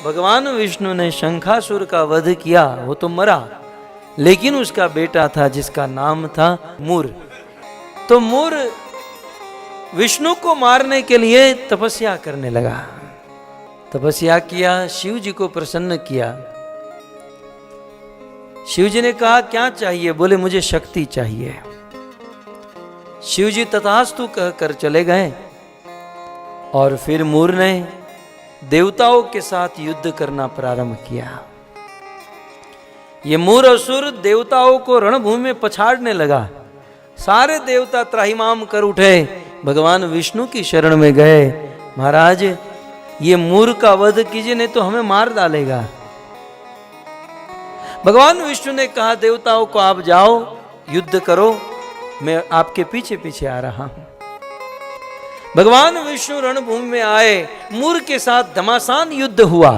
भगवान विष्णु ने शंखासुर का वध किया, वो तो मरा, लेकिन उसका बेटा था जिसका नाम था मूर। तो मूर विष्णु को मारने के लिए तपस्या करने लगा। तपस्या किया, शिव जी को प्रसन्न किया। शिव जी ने कहा क्या चाहिए? बोले मुझे शक्ति चाहिए। शिव जी तथास्तु कहकर चले गए और फिर मूर ने देवताओं के साथ युद्ध करना प्रारंभ किया। ये मूर असुर देवताओं को रणभूमि में पछाड़ने लगा। सारे देवता त्राहिमाम कर उठे, भगवान विष्णु की शरण में गए। महाराज ये मूर का वध कीजिए, नहीं तो हमें मार डालेगा। भगवान विष्णु ने कहा देवताओं को आप जाओ युद्ध करो, मैं आपके पीछे पीछे आ रहा हूं। भगवान विष्णु रणभूमि में आए, मूर के साथ घमासान युद्ध हुआ।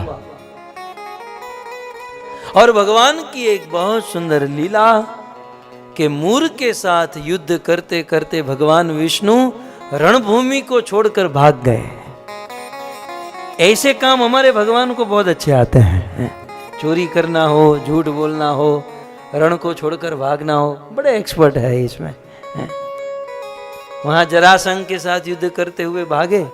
और भगवान की एक बहुत सुंदर लीला कि मूर के साथ युद्ध करते करते भगवान विष्णु रणभूमि को छोड़कर भाग गए। ऐसे काम हमारे भगवान को बहुत अच्छे आते हैं। चोरी करना हो, झूठ बोलना हो, रण को छोड़कर भागना हो, बड़े एक्सपर्ट है इसमें। वहां जरासंध के साथ युद्ध करते हुए भागे,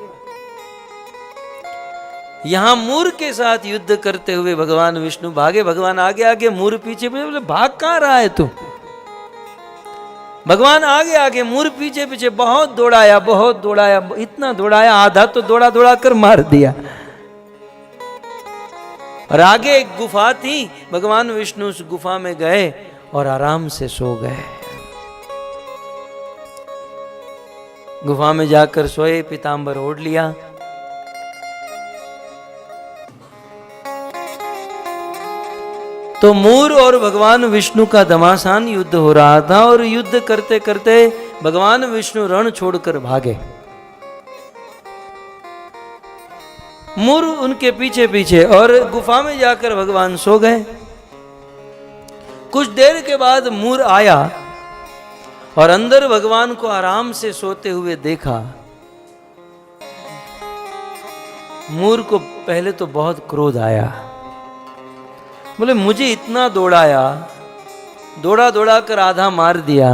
यहां मूर के साथ युद्ध करते हुए भगवान विष्णु भागे। भगवान आगे आगे, मूर पीछे पीछे। बोले भाग कहां रहा है तू? भगवान आगे आगे, मूर पीछे पीछे। बहुत दौड़ाया, बहुत दौड़ाया, इतना दौड़ाया आधा तो दौड़ा दौड़ा कर मार दिया। और आगे एक गुफा थी, भगवान विष्णु उस गुफा में गए और आराम से सो गए। गुफा में जाकर सोए, पीतांबर ओढ़ लिया। तो मूर और भगवान विष्णु का घमासान युद्ध हो रहा था और युद्ध करते करते भगवान विष्णु रण छोड़कर भागे। मूर उनके पीछे पीछे और गुफा में जाकर भगवान सो गए। कुछ देर के बाद मूर आया और अंदर भगवान को आराम से सोते हुए देखा। मूर को पहले तो बहुत क्रोध आया। बोले मुझे इतना दौड़ाया, दौड़ा दौड़ा कर आधा मार दिया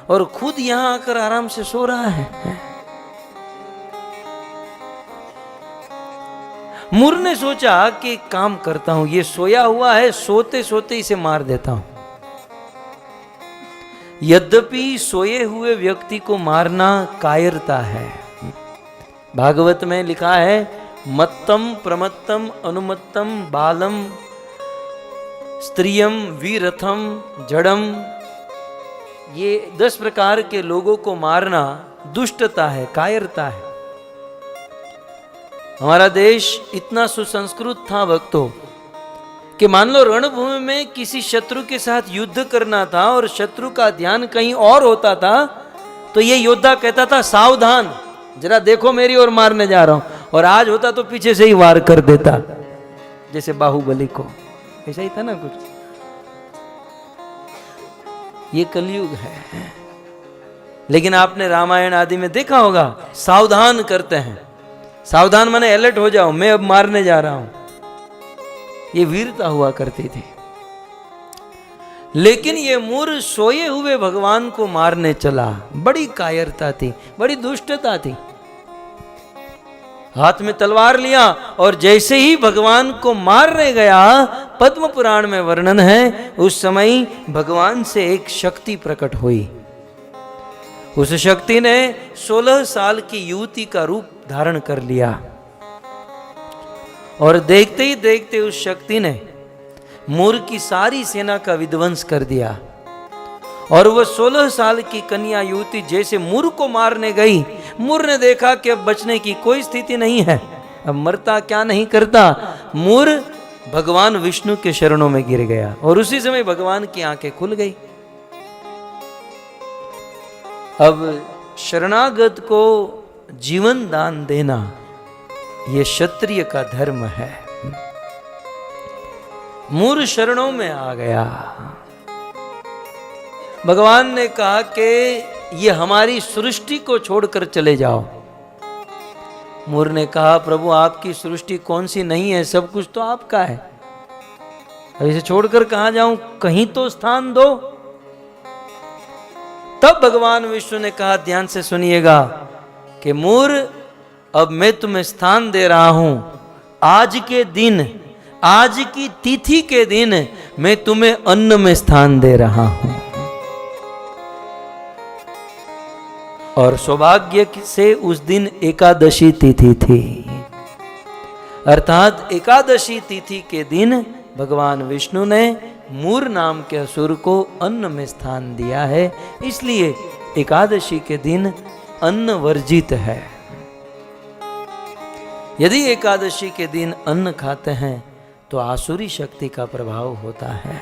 और खुद यहां आकर आराम से सो रहा है। मूर ने सोचा कि काम करता हूं, ये सोया हुआ है, सोते सोते इसे मार देता हूं। यद्यपि सोए हुए व्यक्ति को मारना कायरता है। भागवत में लिखा है मत्तम प्रमत्तम अनुमत्तम बालम स्त्रियम वीरथम जड़म। ये 10 प्रकार के लोगों को मारना दुष्टता है, कायरता है। हमारा देश इतना सुसंस्कृत था भक्तों कि मान लो रणभूमि में किसी शत्रु के साथ युद्ध करना था और शत्रु का ध्यान कहीं और होता था, तो ये योद्धा कहता था सावधान, जरा देखो मेरी ओर मारने जा रहा हूं। और आज होता तो पीछे से ही वार कर देता, जैसे बाहुबली को। ऐसा ही था ना कुछ। ये कलयुग है। लेकिन आपने रामायण आदि में देखा होगा, सावधान करते हैं। सावधान माने अलर्ट हो जाओ, मैं अब मारने जा रहा हूं। ये वीरता हुआ करती थी। लेकिन ये मूर सोए हुए भगवान को मारने चला, बड़ी कायरता थी, बड़ी दुष्टता थी। हाथ में तलवार लिया और जैसे ही भगवान को मारने गया, पद्म पुराण में वर्णन है, उस समय भगवान से एक शक्ति प्रकट हुई। उस शक्ति ने 16 साल की युवती का रूप धारण कर लिया और देखते ही देखते उस शक्ति ने मूर की सारी सेना का विध्वंस कर दिया। और वह 16 साल की कन्या युवती जैसे मूर को मारने गई, मूर ने देखा कि अब बचने की कोई स्थिति नहीं है, अब मरता क्या नहीं करता। मूर भगवान विष्णु के शरणों में गिर गया और उसी समय भगवान की आंखें खुल गई। अब शरणागत को जीवन दान देना यह क्षत्रिय का धर्म है। मूर शरणों में आ गया। भगवान ने कहा कि ये हमारी सृष्टि को छोड़कर चले जाओ। मूर ने कहा, प्रभु आपकी सृष्टि कौन सी नहीं है, सब कुछ तो आपका है, अब इसे छोड़कर कहां जाऊं, कहीं तो स्थान दो। तब भगवान विष्णु ने कहा, ध्यान से सुनिएगा, कि मूर अब मैं तुम्हें स्थान दे रहा हूं, आज के दिन, आज की तिथि के दिन मैं तुम्हें अन्न में स्थान दे रहा हूं। और सौभाग्य से उस दिन एकादशी तिथि थी, अर्थात एकादशी तिथि के दिन भगवान विष्णु ने मूर नाम के असुर को अन्न में स्थान दिया है, इसलिए एकादशी के दिन अन्न वर्जित है। यदि एकादशी के दिन अन्न खाते हैं तो आसुरी शक्ति का प्रभाव होता है।